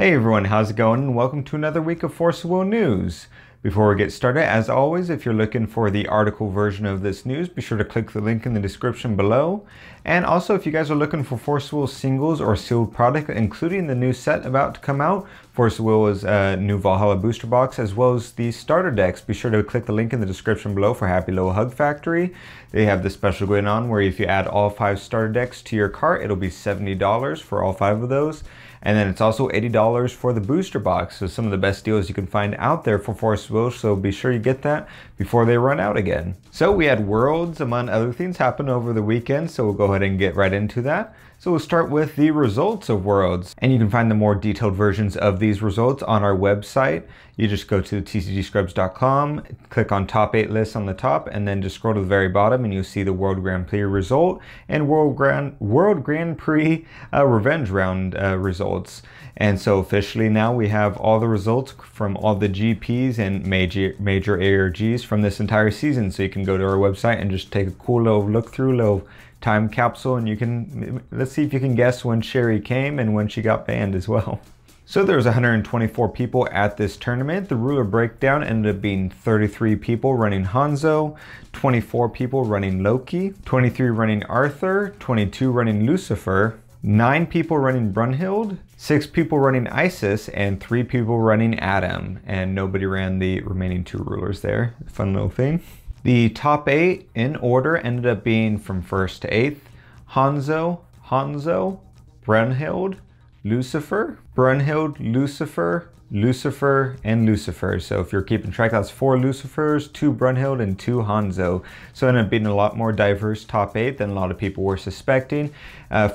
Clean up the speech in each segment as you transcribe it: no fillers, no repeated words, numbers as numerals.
Hey everyone, how's it going? And welcome to another week of Force of Will news. Before we get started, as always, if you're looking for the article version of this news, be sure to click the link in the description below. And also, if you guys are looking for Force of Will singles or sealed product, including the new set about to come out, Force of Will is a new Valhalla booster box, as well as the starter decks. Be sure to click the link in the description below for Happy Little Hug Factory. They have this special going on where if you add all 5 starter decks to your cart, it'll be $70 for all 5 of those. And then it's also $80 for the booster box. So some of the best deals you can find out there for Force of Will. So be sure you get that before they run out again. So we had Worlds, among other things, happen over the weekend. So we'll go ahead and get right into that. So we'll start with the results of Worlds. And you can find the more detailed versions of these results on our website. You just go to tcgscrubs.com, click on top 8 lists on the top, and then just scroll to the very bottom and you'll see the World Grand Prix result and World Grand Prix Revenge Round results. And so officially now we have all the results from all the GPs and major ARGs from this entire season. So you can go to our website and just take a cool little look through, little time capsule, and you can, let's see if you can guess when Sherry came and when she got banned as well. So there was 124 people at this tournament. The ruler breakdown ended up being 33 people running Hanzo, 24 people running Loki, 23 running Arthur, 22 running Lucifer, 9 people running Brunhild, 6 people running Isis, and 3 people running Adam. And nobody ran the remaining 2 rulers there. Fun little thing. The top 8 in order ended up being from 1st to 8th. Hanzo, Brunhild, Lucifer, Brunhild, Lucifer, and Lucifer. So if you're keeping track, that's 4 Lucifers, 2 Brunhild, and 2 Hanzo. So it ended up being a lot more diverse top 8 than a lot of people were suspecting.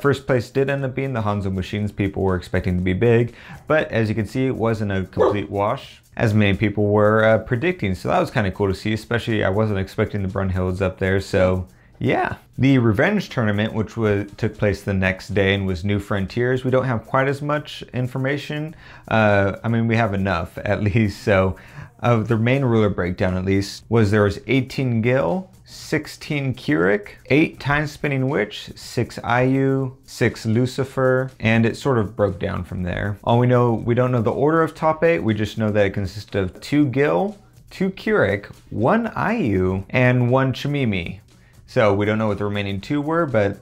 First place did end up being the Hanzo machines. People were expecting to be big, but as you can see, it wasn't a complete wash, as many people were predicting. So that was kind of cool to see, especially I wasn't expecting the Brunhilds up there. So yeah. The Revenge Tournament, which took place the next day and was New Frontiers, we don't have quite as much information. I mean, we have enough at least. So the main ruler breakdown at least was there was 18 Gil, 16 Keurig, 8 Time Spinning Witch, 6 IU, 6 Lucifer, and it sort of broke down from there. All we know, we don't know the order of top 8, we just know that it consists of 2 Gil, 2 Keurig, 1 IU, and 1 Chimimi. So we don't know what the remaining 2 were, but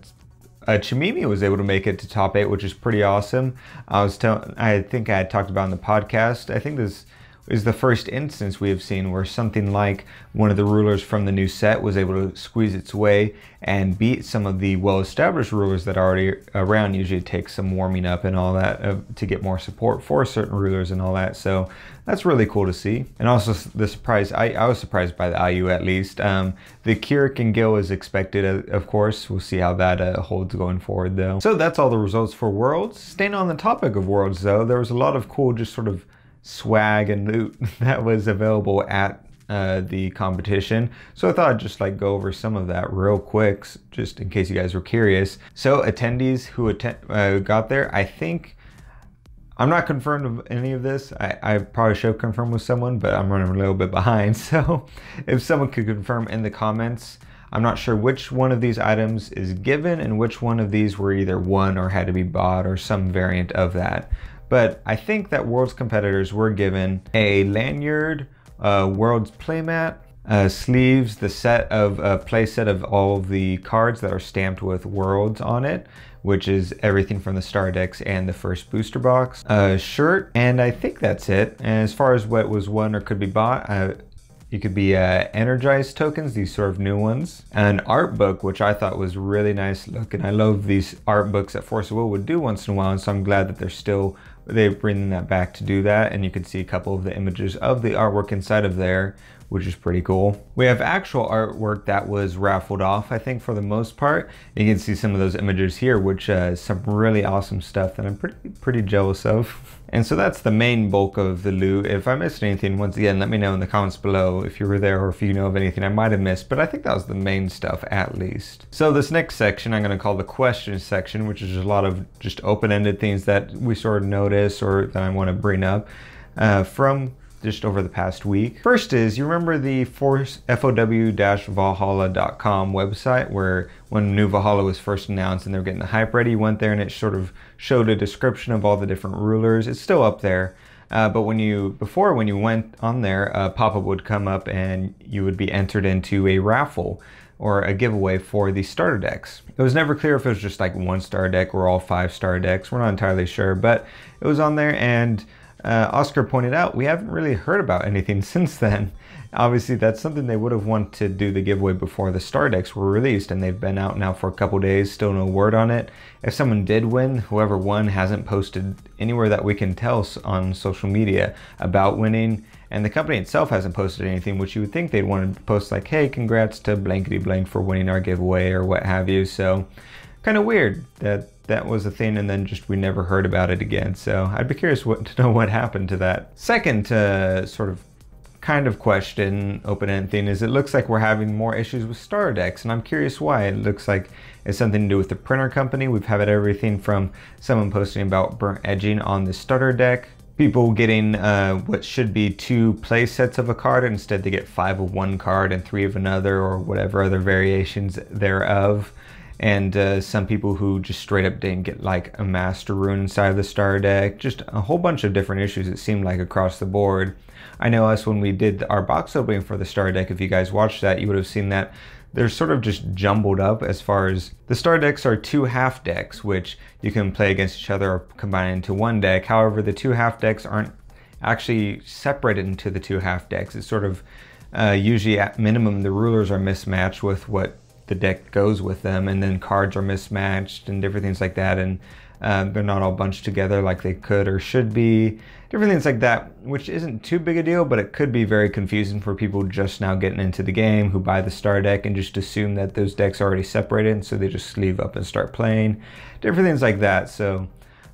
Chimimi was able to make it to top 8, which is pretty awesome. I think I had talked about in the podcast, I think this is the first instance we have seen where something like one of the rulers from the new set was able to squeeze its way and beat some of the well-established rulers that are already around. Usually it takes some warming up and all that to get more support for certain rulers and all that. So that's really cool to see. And also the surprise, I was surprised by the IU at least. The Keurig and Gil is expected, of course. We'll see how that holds going forward though. So that's all the results for Worlds. Staying on the topic of Worlds though, there was a lot of cool just sort of swag and loot that was available at the competition. So I thought I'd just like go over some of that real quick, just in case you guys were curious. So attendees who got there, I think, I'm not confirmed of any of this. I probably should confirm with someone, but I'm running a little bit behind. So if someone could confirm in the comments, I'm not sure which one of these items is given and which one of these were either won or had to be bought or some variant of that. But I think that Worlds competitors were given a lanyard, Worlds playmat, sleeves, the set of play set of all of the cards that are stamped with Worlds on it, which is everything from the star decks and the first booster box, shirt, and I think that's it. And as far as what was won or could be bought, it could be energized tokens, these sort of new ones. An art book, which I thought was really nice look, and I love these art books that Force of Will would do once in a while, and so I'm glad that they're bringing that back to do that. And you can see a couple of the images of the artwork inside of there, which is pretty cool. We have actual artwork that was raffled off, I think, for the most part. You can see some of those images here, which is some really awesome stuff that I'm pretty jealous of. And so that's the main bulk of the loot. If I missed anything, once again, let me know in the comments below if you were there or if you know of anything I might have missed, but I think that was the main stuff at least. So this next section I'm gonna call the questions section, which is just a lot of just open-ended things that we sort of notice or that I wanna bring up from just over the past week. First is, you remember the FOW-Valhalla.com website where when new Valhalla was first announced and they were getting the hype ready, you went there and it sort of showed a description of all the different rulers. It's still up there. But when you went on there, a pop-up would come up and you would be entered into a raffle or a giveaway for the starter decks. It was never clear if it was just like 1-star deck or all 5-star decks. We're not entirely sure, but it was on there, and Oscar pointed out we haven't really heard about anything since then. Obviously, that's something they would have wanted to do the giveaway before the star decks were released, and they've been out now for a couple days, still no word on it. If someone did win, whoever won hasn't posted anywhere that we can tell on social media about winning, and the company itself hasn't posted anything, which you would think they'd want to post like, hey, congrats to blankety blank for winning our giveaway or what have you. So kind of weird that that was a thing and then just we never heard about it again. So I'd be curious to know what happened to that. Second sort of kind of question, open-ended thing, is it looks like we're having more issues with starter decks, and I'm curious why. It looks like it's something to do with the printer company. We've had everything from someone posting about burnt edging on the starter deck, people getting what should be 2 play sets of a card, instead they get 5 of one card and 3 of another, or whatever other variations thereof. And some people who just straight up didn't get like a master rune inside of the starter deck. Just a whole bunch of different issues, it seemed like, across the board. I know us, when we did our box opening for the starter deck, if you guys watched that, you would have seen that they're sort of just jumbled up as far as the starter decks are 2 half decks, which you can play against each other or combine into one deck. However, the 2 half decks aren't actually separated into the 2 half decks. It's sort of usually at minimum the rulers are mismatched with what the deck goes with them, and then cards are mismatched and different things like that, and they're not all bunched together like they could or should be. Different things like that, which isn't too big a deal, but it could be very confusing for people just now getting into the game who buy the star deck and just assume that those decks are already separated, and so they just sleeve up and start playing. Different things like that. So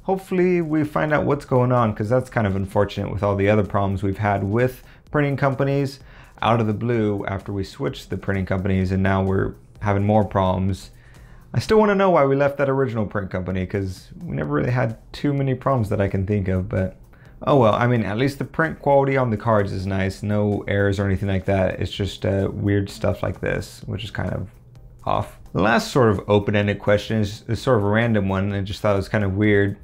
hopefully we find out what's going on, because that's kind of unfortunate with all the other problems we've had with printing companies out of the blue after we switched the printing companies, and now we're having more problems. I still want to know why we left that original print company, because we never really had too many problems that I can think of, but oh well. I mean, at least the print quality on the cards is nice. No errors or anything like that. It's just weird stuff like this, which is kind of off. The last sort of open-ended question is sort of a random one, and I just thought it was kind of weird.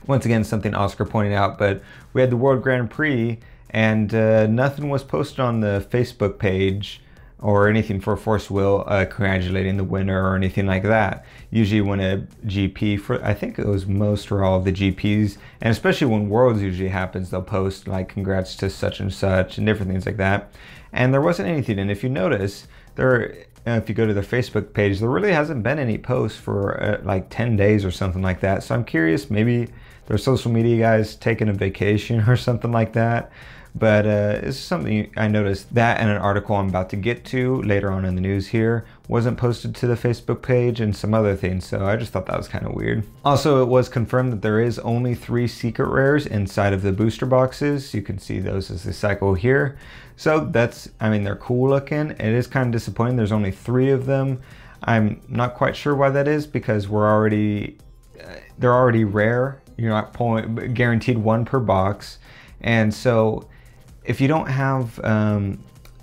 Once again, something Oscar pointed out, but we had the World Grand Prix, and nothing was posted on the Facebook page or anything for Force Will congratulating the winner or anything like that. Usually when a GP, for I think it was most or all of the GPs, and especially when Worlds usually happens, they'll post like congrats to such and such and different things like that. And there wasn't anything, and if you notice, if you go to the Facebook page, there really hasn't been any posts for like 10 days or something like that. So I'm curious, maybe their social media guys taking a vacation or something like that. But it's something I noticed, that and an article I'm about to get to later on in the news here wasn't posted to the Facebook page, and some other things, so I just thought that was kind of weird. Also, it was confirmed that there is only 3 secret rares inside of the booster boxes. You can see those as they cycle here. So that's, I mean, they're cool looking. It is kind of disappointing there's only 3 of them. I'm not quite sure why that is, because they're already rare. You're not pulling, guaranteed 1 per box. And so if you don't have,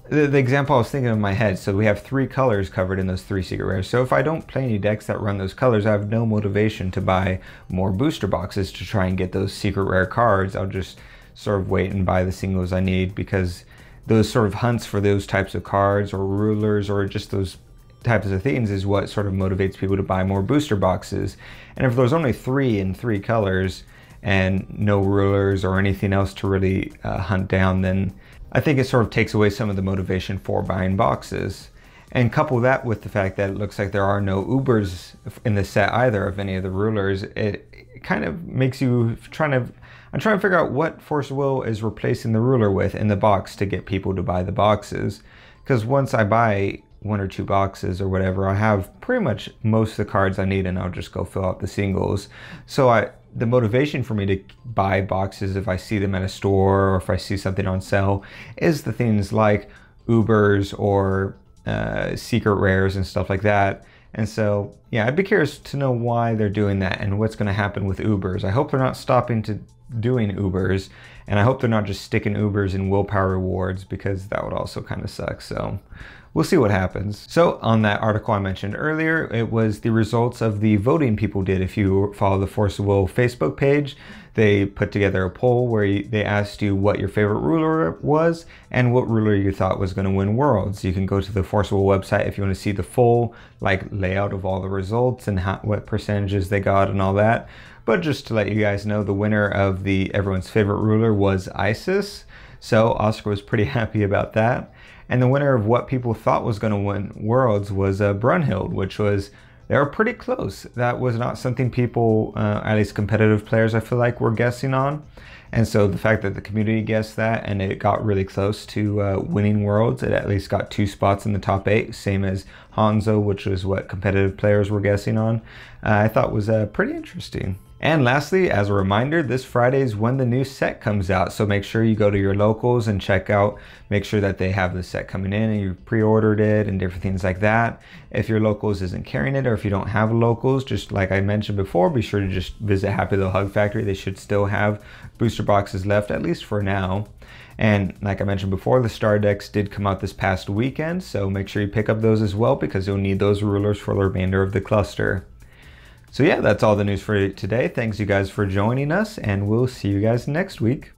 the example I was thinking of in my head, so we have 3 colors covered in those 3 secret rares. So if I don't play any decks that run those colors, I have no motivation to buy more booster boxes to try and get those secret rare cards. I'll just sort of wait and buy the singles I need, because those sort of hunts for those types of cards or rulers or just those types of things is what sort of motivates people to buy more booster boxes. And if there's only 3 in 3 colors, and no rulers or anything else to really hunt down, then I think it sort of takes away some of the motivation for buying boxes. And couple that with the fact that it looks like there are no Ubers in the set either of any of the rulers, it kind of makes you I'm trying to figure out what Force Will is replacing the ruler with in the box to get people to buy the boxes. Because once I buy 1 or 2 boxes or whatever, I have pretty much most of the cards I need, and I'll just go fill out the singles. So the motivation for me to buy boxes if I see them at a store or if I see something on sale is the things like Ubers or secret rares and stuff like that. And so, yeah, I'd be curious to know why they're doing that and what's going to happen with Ubers. I hope they're not stopping to doing Ubers. And I hope they're not just sticking Ubers in willpower rewards, because that would also kind of suck. So we'll see what happens. So on that article I mentioned earlier, it was the results of the voting people did. If you follow the Force of Will Facebook page, they put together a poll where they asked you what your favorite ruler was and what ruler you thought was going to win Worlds. You can go to the Force of Will website if you want to see the full layout of all the results and what percentages they got and all that. But just to let you guys know, the winner of everyone's favorite ruler was Isis. So Oscar was pretty happy about that. And the winner of what people thought was going to win Worlds was Brunhild, which was, they were pretty close. That was not something people, at least competitive players, I feel like, were guessing on. And so the fact that the community guessed that and it got really close to winning Worlds, it at least got 2 spots in the top 8, same as Hanzo, which was what competitive players were guessing on, I thought was pretty interesting. And lastly, as a reminder, this Friday is when the new set comes out. So make sure you go to your locals and check out, make sure that they have the set coming in and you've pre-ordered it and different things like that. If your locals isn't carrying it, or if you don't have locals, just like I mentioned before, be sure to just visit Happy Little Hug Factory. They should still have booster boxes left, at least for now. And like I mentioned before, the star decks did come out this past weekend. So make sure you pick up those as well, because you'll need those rulers for the remainder of the cluster. So yeah, that's all the news for today. Thanks you guys for joining us, and we'll see you guys next week.